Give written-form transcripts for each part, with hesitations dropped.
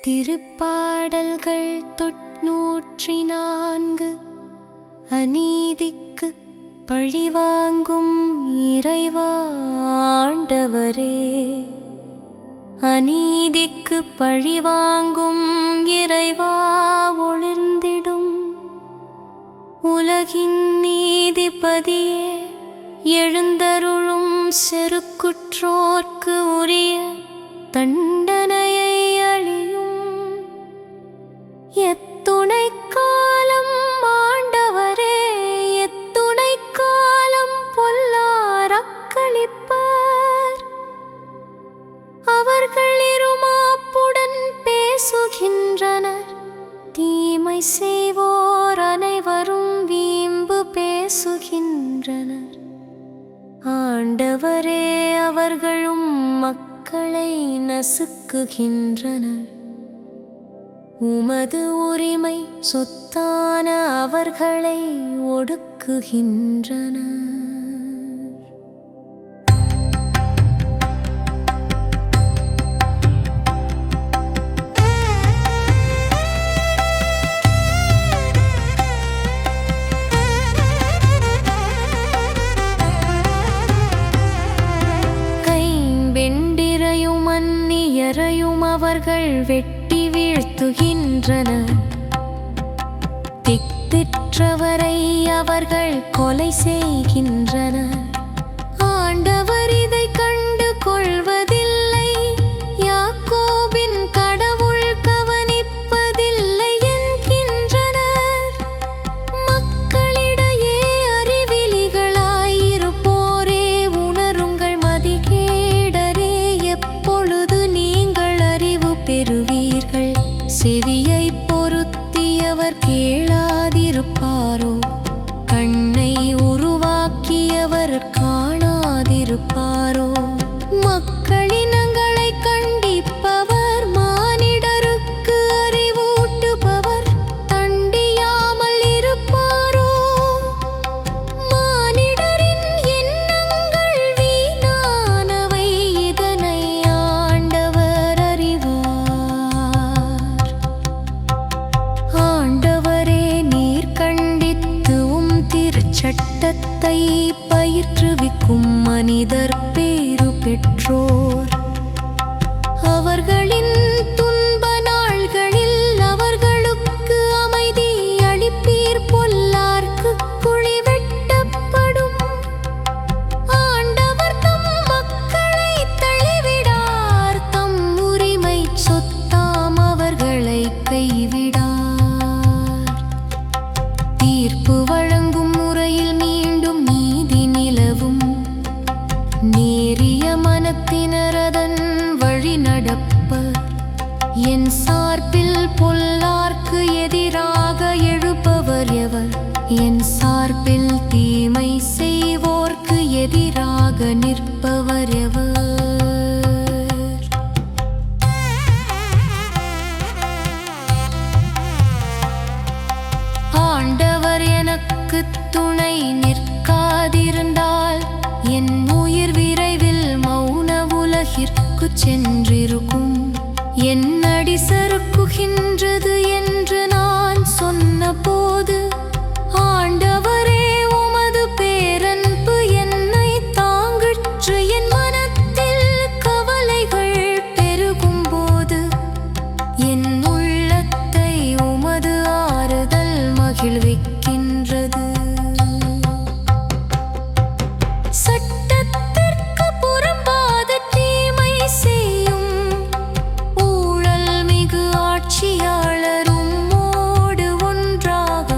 திருப்பாடல்கள் 94. அநீதிக்கு பழிவாங்கும் இறைவா ஆண்டவரே, அநீதிக்கு பழிவாங்கும் இறைவா ஒளிர்ந்திடும். உலகின் நீதிபதியே, எழுந்தருளும் செருக்குற்றோர்க்கு உரிய தண்டனையை அளியும். எத்துணை காலம் ஆண்டவரே, எத்துணை காலம் பொல்லார் அக்களிப்பர். அவர்கள் இருமாப்புடன் பேசுகின்றனர், தீமை செய்வோர் அனைவரும் வீம்பு பேசுகின்றனர். ஆண்டவரே, அவர்களும் மக்களை நசுக்குகின்றனர். உமது உரிமை சொத்தான அவர்களை ஒடுக்குகின்றனர். கைம்பெண்டிரையும் அந்நியரையும் அவர்கள் வெட்டி வீழ்த்துகின்றனர். திக்கற்றவரை அவர்கள் கொலை செய்கின்றனர். ஆண்டவர் இதை கண்டு கொள்வதில்லை, யாக்கோபின் கடவுள் கவனிப்பதில்லை என்கின்றனர். மக்களிடையே அறிவிலிகளாயிருப்போரே, உணருங்கள். மதிகேடரே, எப்பொழுது நீங்கள் அறிவு பெறுவீர்கள்? செவியை பொருத்தியவர் கேளாதிருப்பாரோ? கண்ணை உருவாக்கியவர் காணாதிருப்பாரோ? மக்களினங்களை கண்டிப்பவர், மானிடருக்கு அறிவூட்டுபவர் தண்டியாமல் இருப்பாரோ? மானிடரின் எண்ணங்கள் வீணானவை, இதனை ஆண்டவர் அறிவார். ஆண்டவரே, நீர் கண்டித்து திருச்சட்டத்தை பயிற்றுவிக்கும் மனிதர் பேறு பெற்றோர். அவர்களின் துன்ப நாள்களில் அவர்களுக்கு அமைதி அளிப்பீர். பொல்லார்க்கு குழி வெட்டப்படும். ஆண்டவர் தம் மக்களை தள்ளிவிடார், தம் உரிமை சொத்தாம் அவர்களை கைவிடார். தீர்ப்பு வழங்கும் முறையில் மீண்டும் நீதி நிலவும். நேரிய மனத்தினரதன் வழி நடப்பர். என் சார்பில் பொல்லார்க்கு எதிராக எழுப்பவர் எவர்? என் சார்பில் தீமை செய்வோர்க்கு எதிராக நிற்பவர் எவர்? ஆண்டவர் எனக்கு துணை நிற்காதிருந்தால் என் உயிர் விரைவில் மௌன உலகிற்கு சென்றிருக்கும். என் அடி சறுக்குகின்றது என்று நான் சொன்னபோது, ஆண்டவரே, உமது பேரன்பு என்னை தாங்கிற்று. என் மனத்தில் கவலைகள் பெருகும் போது, என் உள்ளத்தை உமது ஆறுதல் மகிழ்விக்கின்றது. சட்டத்திற்கு புறம்பாத தீமை செய்யும் ஊழல் மிகு ஆட்சியாளரும் மோடு ஒன்றாக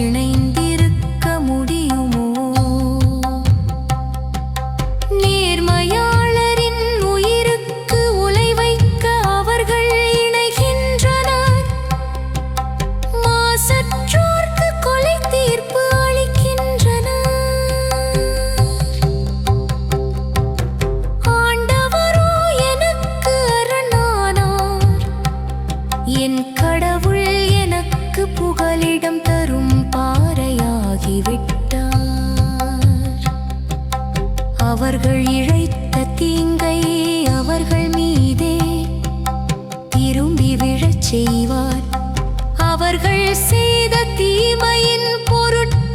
இணைந்திருக்க முடியுமோ? நேர்மையாளரின் உயிருக்கு உலை வைக்க அவர்கள் இணைகின்றனர். மாசற்றோர்க்கு கொலை தீர்ப்பு அளிக்கின்றனர். ஆண்டவரோ எனக்கு அரணானார், என் கடவுள் எனக்கு புகலிடம் தரும் பாறையாகிவிட்டார். அவர்கள் இழைத்த தீங்கை அவர்கள் மீதே திரும்பி விழச் செய்வார் அவர்கள் செய்த தீமையின் பொருட்டு